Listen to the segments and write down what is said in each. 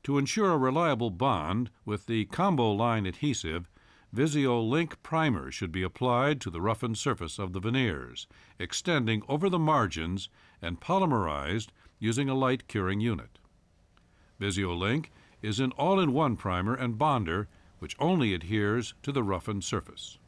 To ensure a reliable bond with the combo line adhesive, Visio-Link primer should be applied to the roughened surface of the veneers, extending over the margins and polymerized using a light curing unit. Visio-Link is an all-in-one primer and bonder which only adheres to the roughened surface.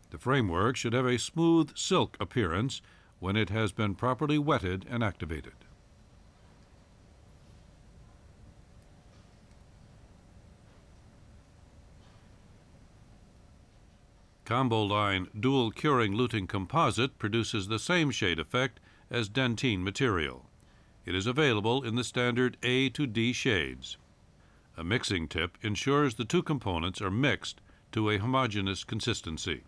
The framework should have a smooth silk appearance when it has been properly wetted and activated. Combo Line Dual Curing Luting Composite produces the same shade effect as Dentyne material. It is available in the standard A to D shades. A mixing tip ensures the two components are mixed to a homogeneous consistency.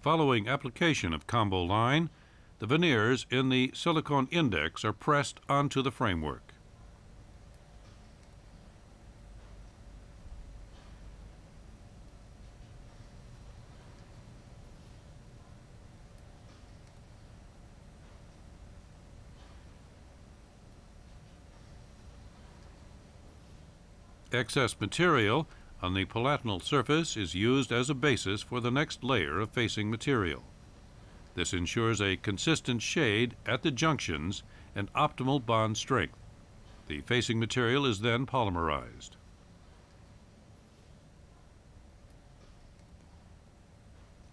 Following application of Combo Line, the veneers in the silicone index are pressed onto the framework. Excess material on the palatinal surface is used as a basis for the next layer of facing material. This ensures a consistent shade at the junctions and optimal bond strength. The facing material is then polymerized.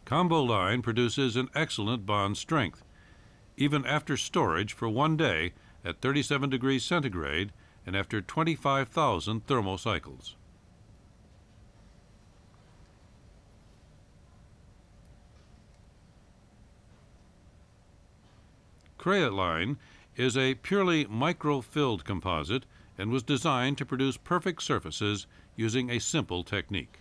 Combo Line produces an excellent bond strength, even after storage for 1 day at 37 degrees centigrade and after 25,000 thermal cycles. Crayoline is a purely micro-filled composite and was designed to produce perfect surfaces using a simple technique.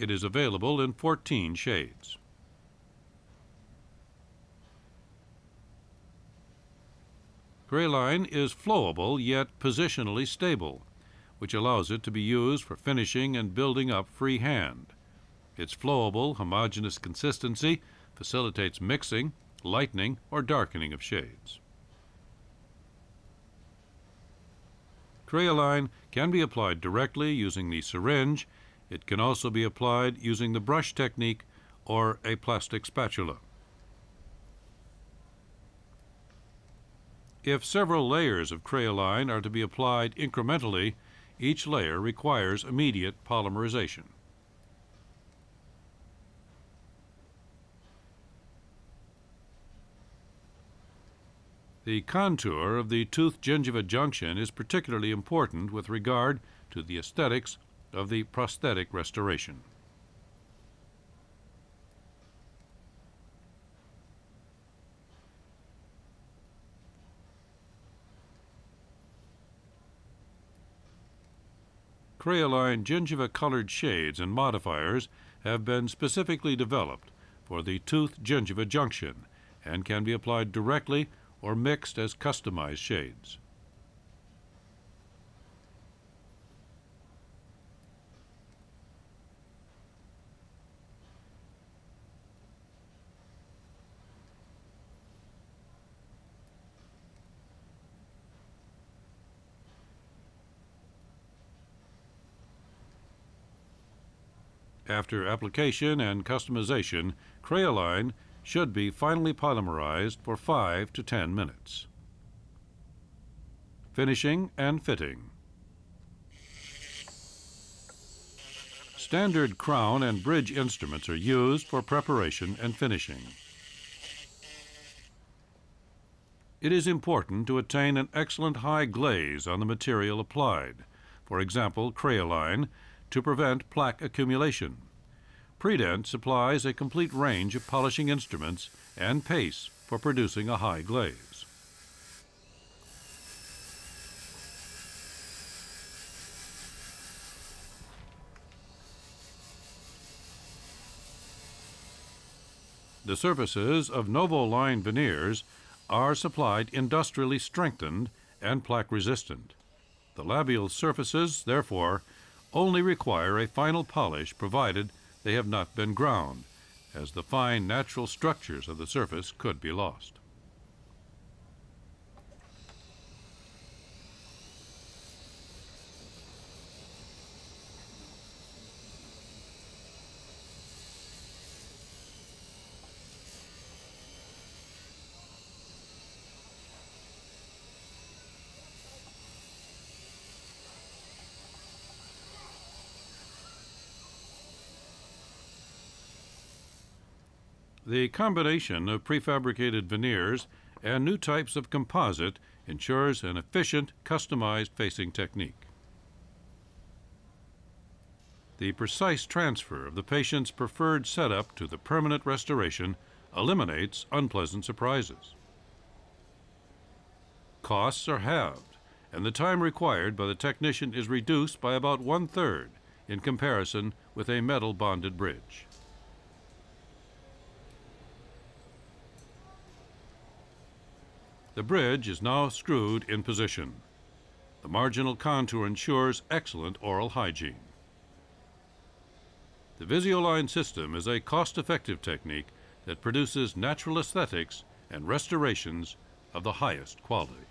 It is available in 14 shades. Crayoline is flowable yet positionally stable, which allows it to be used for finishing and building up freehand. Its flowable, homogeneous consistency facilitates mixing, lightening, or darkening of shades. Crayoline can be applied directly using the syringe. It can also be applied using the brush technique or a plastic spatula. If several layers of Crayoline are to be applied incrementally, each layer requires immediate polymerization. The contour of the tooth-gingiva junction is particularly important with regard to the aesthetics of the prosthetic restoration. Crayoline gingiva-colored shades and modifiers have been specifically developed for the tooth-gingiva junction and can be applied directly or mixed as customized shades. After application and customization, Crayoline should be finally polymerized for 5 to 10 minutes. Finishing and fitting. Standard crown and bridge instruments are used for preparation and finishing. It is important to attain an excellent high glaze on the material applied, for example, Crayoline, to prevent plaque accumulation. Predent supplies a complete range of polishing instruments and paste for producing a high glaze. The surfaces of Novoline veneers are supplied industrially strengthened and plaque-resistant. The labial surfaces, therefore, only require a final polish provided they have not been ground, as the fine natural structures of the surface could be lost. The combination of prefabricated veneers and new types of composite ensures an efficient, customized facing technique. The precise transfer of the patient's preferred setup to the permanent restoration eliminates unpleasant surprises. Costs are halved, and the time required by the technician is reduced by about 1/3 in comparison with a metal bonded bridge. The bridge is now screwed in position. The marginal contour ensures excellent oral hygiene. The Visioline system is a cost-effective technique that produces natural aesthetics and restorations of the highest quality.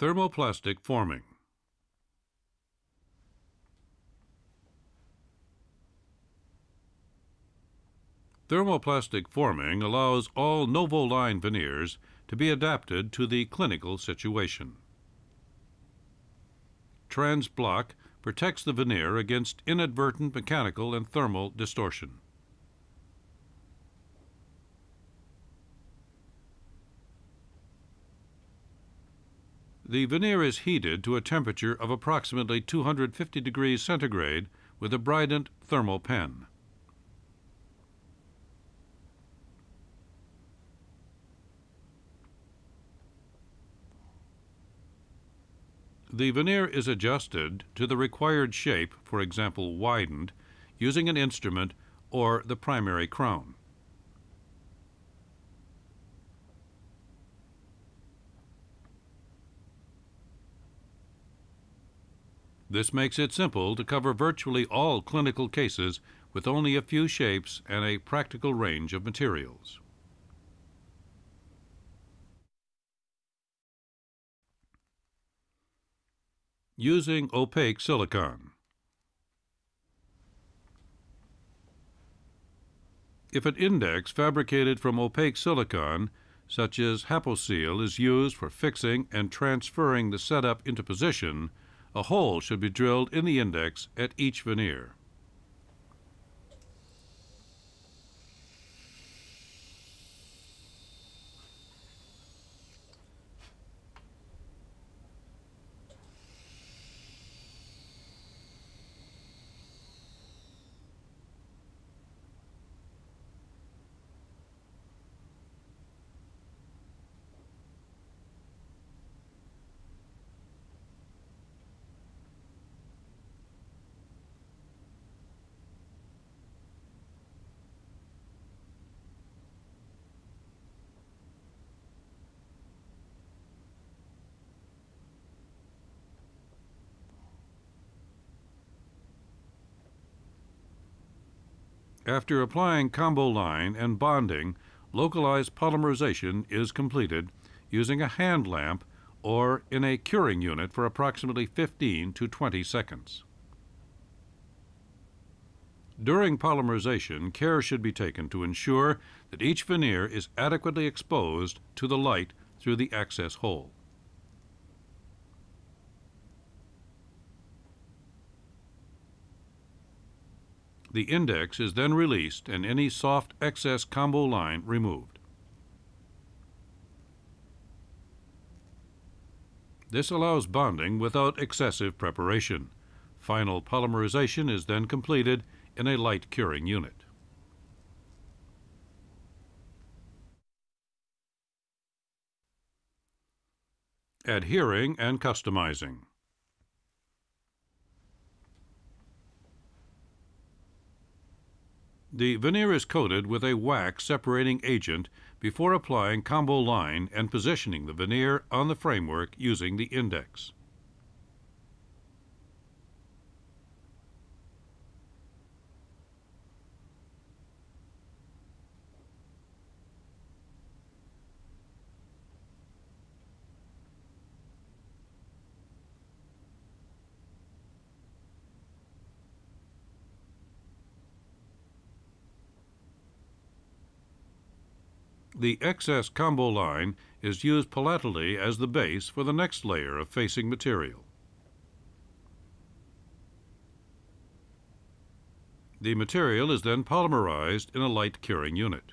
Thermoplastic forming. Thermoplastic forming allows all Novoline veneers to be adapted to the clinical situation. TransBlock protects the veneer against inadvertent mechanical and thermal distortion. The veneer is heated to a temperature of approximately 250 degrees centigrade with a Brident thermal pen. The veneer is adjusted to the required shape, for example widened, using an instrument or the primary crown. This makes it simple to cover virtually all clinical cases with only a few shapes and a practical range of materials. Using opaque silicon. If an index fabricated from opaque silicon, such as Haposeal, is used for fixing and transferring the setup into position, a hole should be drilled in the index at each veneer. After applying ComboLine and bonding, localized polymerization is completed using a hand lamp or in a curing unit for approximately 15 to 20 seconds. During polymerization, care should be taken to ensure that each veneer is adequately exposed to the light through the access hole. The index is then released and any soft excess ComboLine removed. This allows bonding without excessive preparation. Final polymerization is then completed in a light curing unit. Adhering and customizing. The veneer is coated with a wax separating agent before applying combo line and positioning the veneer on the framework using the index. The excess combo line is used palatally as the base for the next layer of facing material. The material is then polymerized in a light curing unit.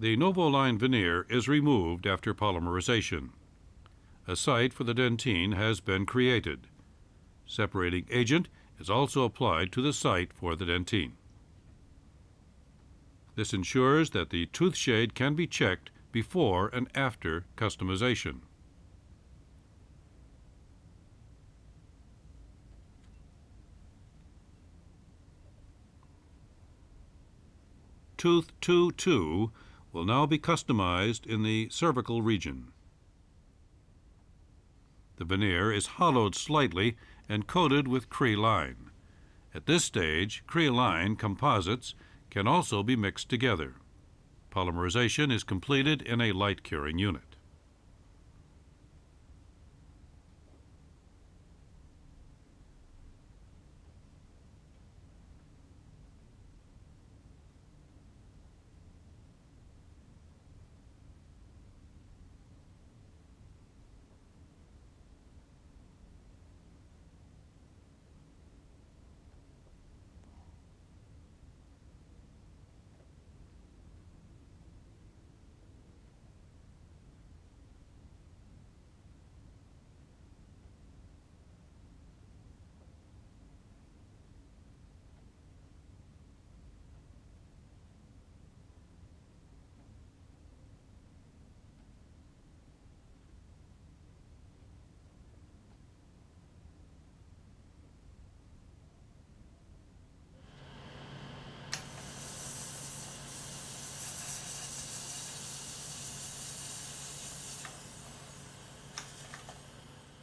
The Novoline veneer is removed after polymerization. A site for the dentine has been created. Separating agent is also applied to the site for the dentine. This ensures that the tooth shade can be checked before and after customization. Tooth 2-2 will now be customized in the cervical region. The veneer is hollowed slightly and coated with Cree-Line. At this stage, Cree-Line composites can also be mixed together. Polymerization is completed in a light curing unit.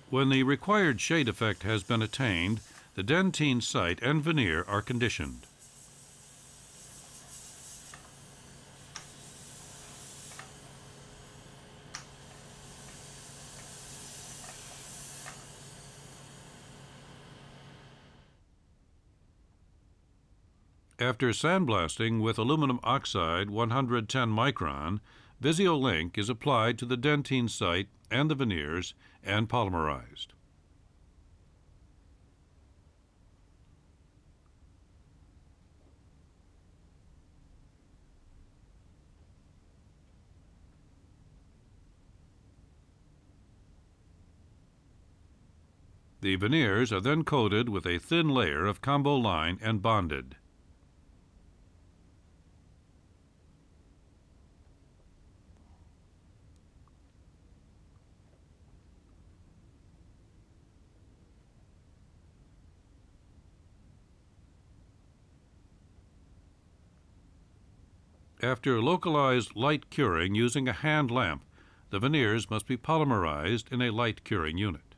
When the required shade effect has been attained, the dentine site and veneer are conditioned. After sandblasting with aluminum oxide 110 micron, VisioLink is applied to the dentine site and the veneers and polymerized. The veneers are then coated with a thin layer of combo line and bonded. After localized light curing using a hand lamp, the veneers must be polymerized in a light curing unit.